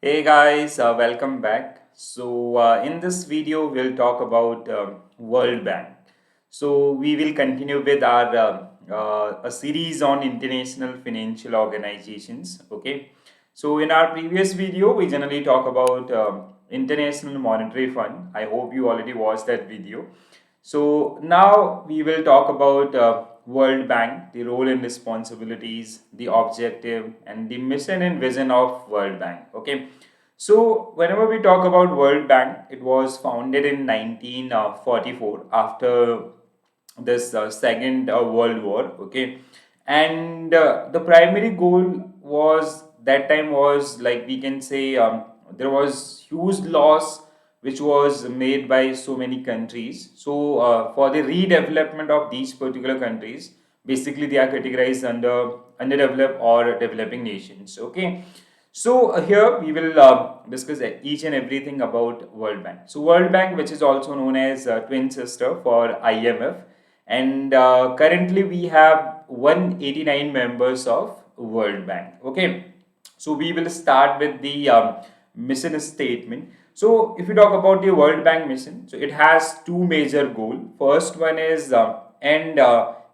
Hey guys, welcome back. In this video, we'll talk about World Bank. We will continue with our a series on international financial organizations. Okay. In our previous video, we generally talk about International Monetary Fund. I hope you already watched that video. So now we will talk about World Bank, the role and responsibilities, the objective, and the mission and vision of World Bank. Okay. So whenever we talk about World Bank, it was founded in 1944 after this Second World War. Okay, and the primary goal was that time was like we can say there was huge loss which was made by so many countries. For the redevelopment of these particular countries, basically they are categorized under underdeveloped or developing nations. Okay, here we will discuss each and everything about World Bank. So World Bank, which is also known as twin sister for IMF, and currently we have 189 members of World Bank. Okay, so we will start with the mission statement. So if you talk about the World Bank mission, so it has two major goals. First one is end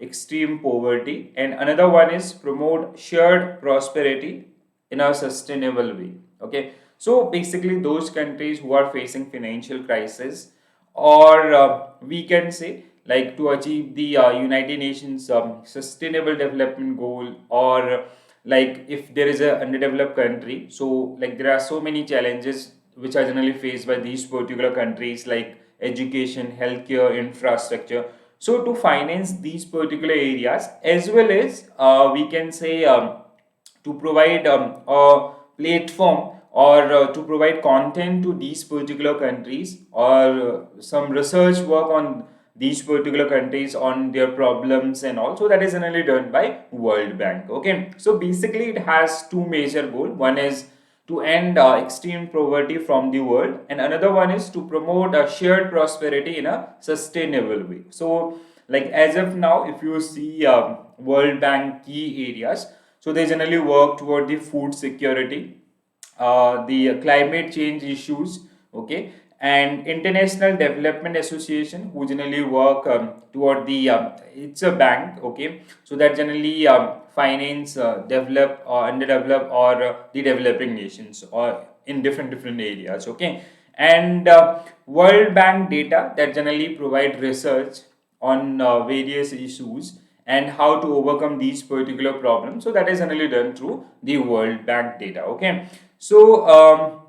extreme poverty, and another one is promote shared prosperity in a sustainable way. Okay, so basically those countries who are facing financial crisis, or we can say like to achieve the United Nations sustainable development goal, or like if there is a underdeveloped country, so like there are so many challenges which are generally faced by these particular countries, like education, healthcare, infrastructure. So to finance these particular areas, as well as we can say to provide a platform, or to provide content to these particular countries, or some research work on these particular countries on their problems, and also that is generally done by World Bank. Okay, so basically it has two major goals. One is to end extreme poverty from the world, and another one is to promote a shared prosperity in a sustainable way. So like as of now, if you see World Bank key areas, so they generally work toward the food security, the climate change issues. Okay, and International Development Association, who generally work toward the it's a bank. Okay, so that generally finance developed or underdeveloped, or the developing nations, or in different areas. Okay, and World Bank data that generally provide research on various issues and how to overcome these particular problems. So that is generally done through the World Bank data. Okay, so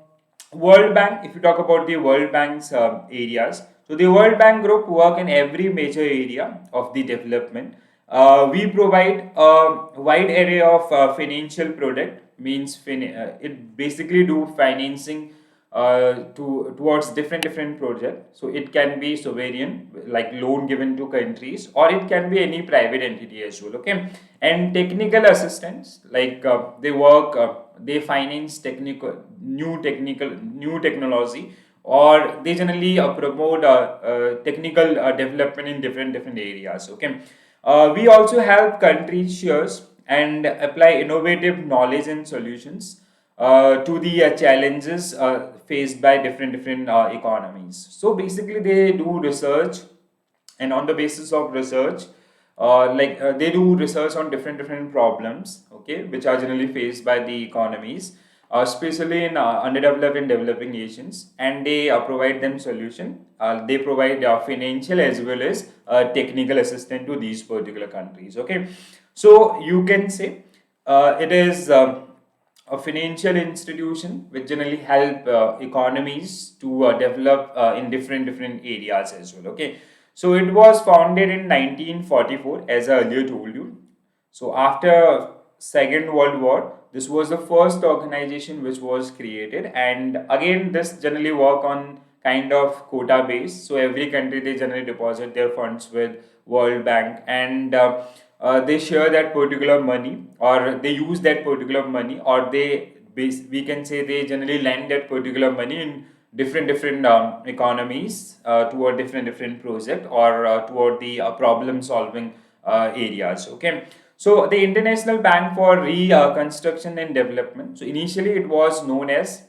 World Bank, if you talk about the World Bank's areas, so the World Bank group work in every major area of the development. We provide a wide array of financial product, means it basically do financing towards different projects. So it can be sovereign, like loan given to countries, or it can be any private entity as well. Okay, and technical assistance, like they finance new technology, or they generally promote technical development in different areas. Okay, we also help countries shares and apply innovative knowledge and solutions to the challenges faced by different economies. So basically, they do research, and on the basis of research, they do research on different problems. Okay, which are generally faced by the economies, especially in underdeveloped and developing nations, and they provide them solution. They provide financial as well as technical assistance to these particular countries. Okay, so you can say it is a financial institution which generally help economies to develop in different areas as well. Okay, so it was founded in 1944, as I earlier told you. So after Second World War, this was the first organization which was created, and again this generally work on kind of quota base. So every country they generally deposit their funds with World Bank, and they share that particular money, or they use that particular money, or we can say they generally lend that particular money in different economies toward different project, or toward the problem solving areas. Okay, so the International Bank for Reconstruction and Development, so initially it was known as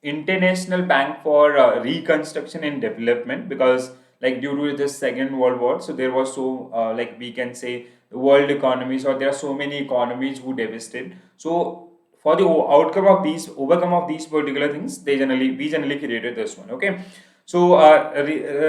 international bank for reconstruction and development, because like due to the second world war, so there was so like we can say world economies, or there are so many economies who devastated. So for the outcome of these overcome of these particular things, we generally created this one. Okay, so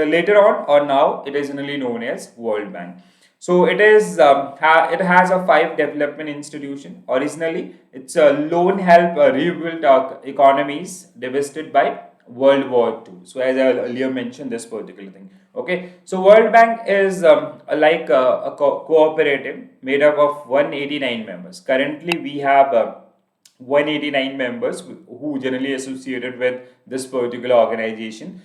later on or now it is generally known as World Bank. So it is it has a five development institution. Originally, it's a loan help rebuild economies devastated by World War II. So as I earlier mentioned, this particular thing. Okay, so World Bank is like a cooperative made up of 189 members. Currently, we have 189 members who generally associated with this particular organization.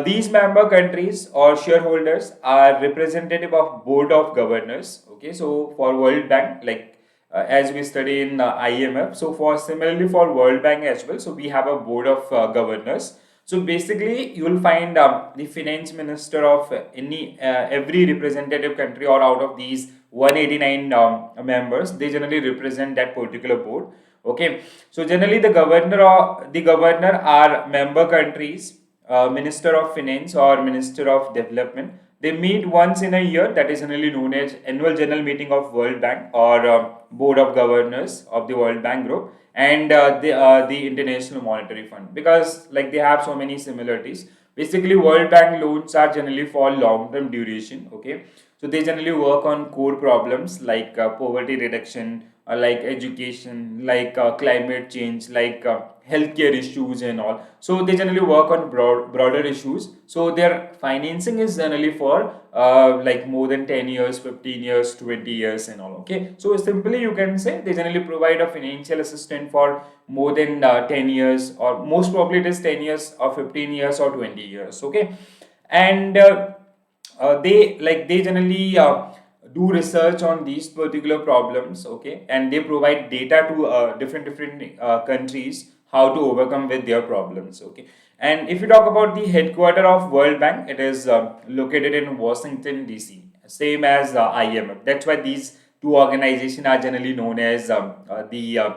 These member countries or shareholders are representative of board of governors. Okay, so for World Bank, like as we study in IMF, so for similarly for World Bank as well, so we have a board of governors. So basically, you will find the finance minister of any every representative country, or out of these 189 members, they generally represent that particular board. Okay, so generally the governor are member countries, minister of finance or minister of development. They meet once in a year, that is generally known as annual general meeting of World Bank, or board of governors of the World Bank group, and the International Monetary Fund, because like they have so many similarities. Basically, World Bank loans are generally for long term duration. Okay, so they generally work on core problems like poverty reduction, like education, like climate change, like healthcare issues and all. So they generally work on broader issues. So their financing is generally for like more than 10 years, 15 years, 20 years and all. Okay, so simply you can say they generally provide a financial assistance for more than 10 years, or most probably it is 10 years or 15 years or 20 years. Okay, and they generally do research on these particular problems. Okay, and they provide data to different countries how to overcome with their problems. Okay, and if you talk about the headquarter of World Bank, it is located in Washington DC, same as IMF. That's why these two organizations are generally known as the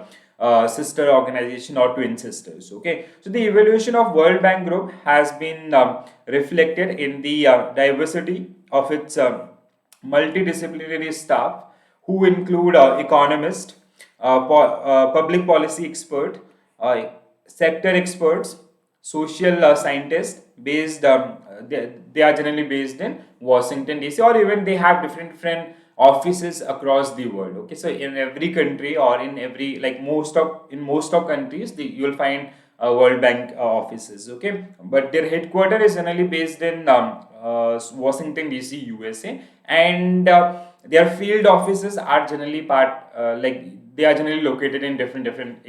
sister organization or twin sisters. Okay, so the evolution of World Bank Group has been reflected in the diversity of its multidisciplinary staff, who include economists, public policy expert, uh, sector experts, social scientists. They are generally based in Washington DC, or even they have different offices across the world. Okay, so in every country, or in every like most of countries, you will find World Bank offices. Okay, but their headquarter is generally based in Washington DC, USA, and their field offices are generally they are generally located in different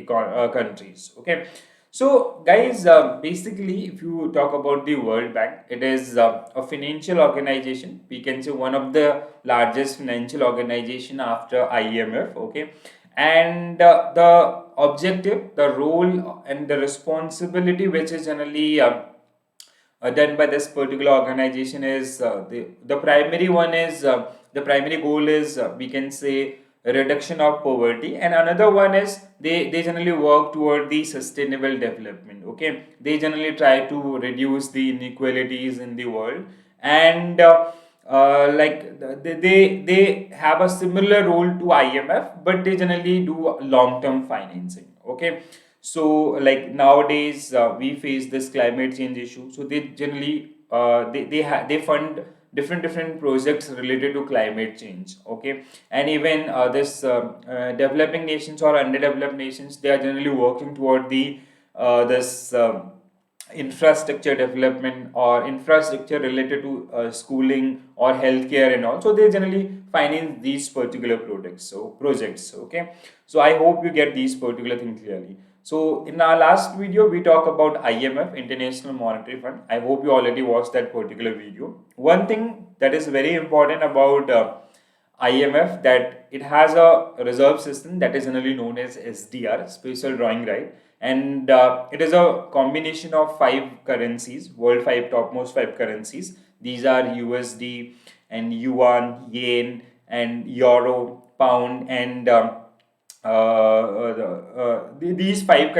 countries. Okay, so guys, basically, if you talk about the World Bank, it is a financial organization. We can say one of the largest financial organization after IMF. Okay, and the objective, the role, and the responsibility which is generally done by this particular organization is the primary one is the primary goal is we can say reduction of poverty, and another one is they generally work toward the sustainable development. Okay, they generally try to reduce the inequalities in the world, and they have a similar role to IMF, but they generally do long term financing. Okay, so like nowadays we face this climate change issue, so they generally they fund different projects related to climate change. Okay, and even this developing nations or underdeveloped nations, they are generally working toward the this infrastructure development, or infrastructure related to schooling or healthcare and all. So they generally finance these particular projects. Okay, so I hope you get these particular things clearly. So in our last video, we talk about IMF, International Monetary Fund. I hope you already watched that particular video. One thing that is very important about IMF, that it has a reserve system that is generally known as SDR, special drawing right, and it is a combination of five currencies, world five topmost five currencies. These are USD and yuan, yen, and euro, pound, and these five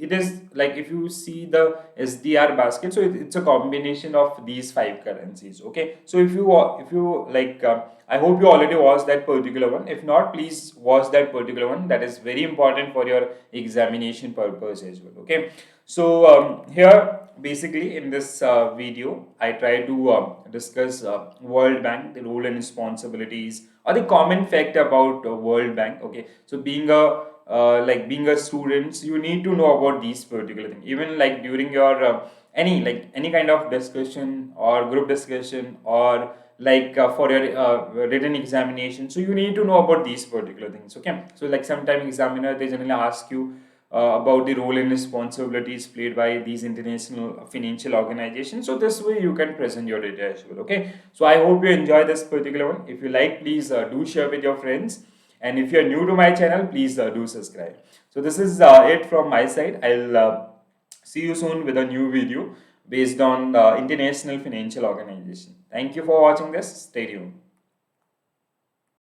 it is like if you see the SDR basket, so it's a combination of these five currencies. Okay, so if you like, I hope you already watched that particular one. If not, please watch that particular one. That is very important for your examination purpose as well. Okay, so here basically in this video, I try to discuss World Bank, the role and responsibilities, or the common fact about World Bank. Okay, so being a student, you need to know about these particular things. Even like during your any kind of discussion or group discussion, or like for your written examination, so you need to know about these particular things. Okay, so like sometime examiner, they generally ask you about the role and responsibilities played by these international financial organizations. So this way you can present your data as well. Okay, so I hope you enjoy this particular one. If you like, please do share with your friends, and if you're new to my channel, please do subscribe. So this is it from my side. I'll see you soon with a new video based on the international financial organization. Thank you for watching this. Stay tuned.